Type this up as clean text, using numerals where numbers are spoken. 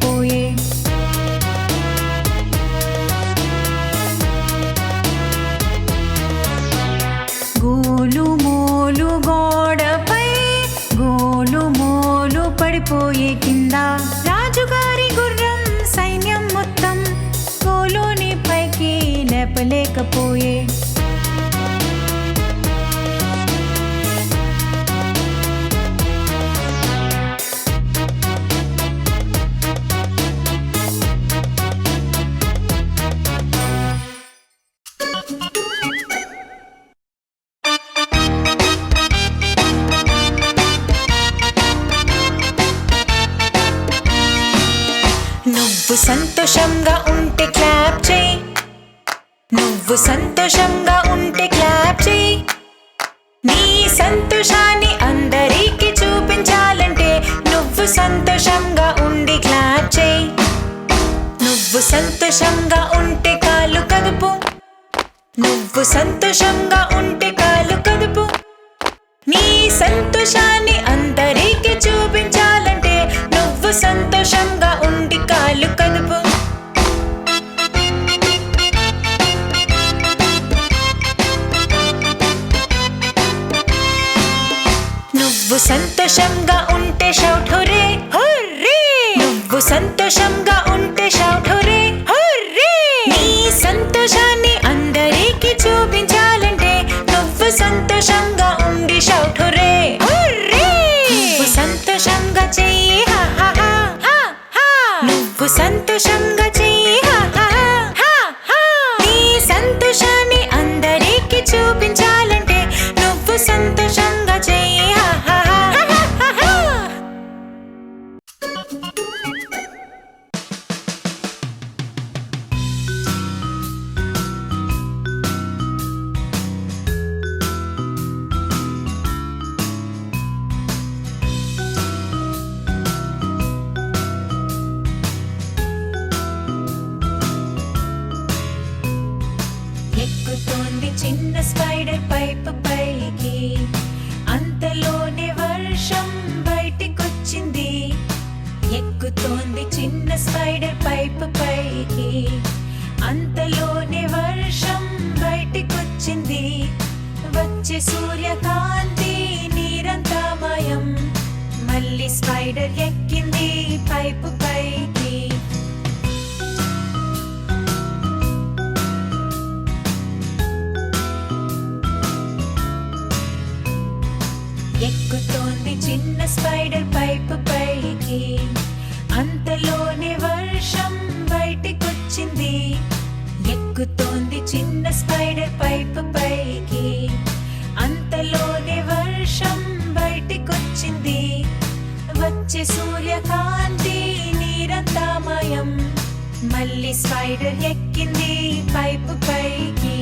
చెప్పలేకపోయే. గోలు మోలు గోడపై గోలు మోలు పడిపోయే కింద. రాజుగారి గుర్రం సైన్యం మొత్తం గోలుని పైకి లేపలేకపోయే. నువ్వు సంతోషంగా ఉంటే క్లాప్ చేయి. నువ్వు సంతోషంగా ఉంటే క్లాప్ చేయి. నీ సంతోషాన్ని అందరికీ చూపించాలంటే నువ్వు సంతోషంగా ఉండి క్లాప్ చేయి. నువ్వు సంతోషంగా ఉంటే కాలు కదుపు. నువ్వు సంతోషంగా ఉంటే కాలు కదుపు. నీ సంతోషాన్ని అందరికీ చూపించాలంటే నువ్వు సంతోషంగా ఉండి కాలు కదుపు. నువ్వు సంతోషంగా ఉంటే షౌట్ హుర్రే హుర్రే. నువ్వు సంతోషంగా ఉంటే షౌట్ హుర్రే హుర్రే. నీ సంతోషాన్ని అందరికీ చూపించాలంటే నువ్వు సంతోషంగా ఉండి షౌట్ హుర్రే హుర్రే. నువ్వు సంతోషంగా చెయ్యి హా హా హా హా. నువ్వు సంతోషంగా చెయ్యి హా హా హా హా. నీ సంతోషాన్ని అందరికీ చూపించాలంటే నువ్వు సంతోషంగా చెయ్యి హా హా హా హా. ఎక్కుతోంది చిన్న స్పైడర్ పైపు పైకి. అంతలోనే వర్షం బయటికొచ్చింది. ఎక్కుతోంది చిన్న స్పైడర్ పైపు పైకి. అంతలోనే వర్షం బయటికొచ్చింది. వచ్చే సూర్యకాంతి నీరంతా మాయం. మళ్ళీ స్పైడర్ ఎక్కింది పైపు పైకి. ఎక్కుతోంది చిన్న స్పైడర్ పైపు పైకి. అంతలోనే వర్షం బయటికొచ్చింది. ఎక్కుతోంది చిన్న స్పైడర్ పైపు పైకి. అంతలోనే వర్షం బయటికొచ్చింది. వచ్చే సూర్యకాంతి నీరంతా మాయం. మళ్ళీ స్పైడర్ ఎక్కింది పైపు పైకి.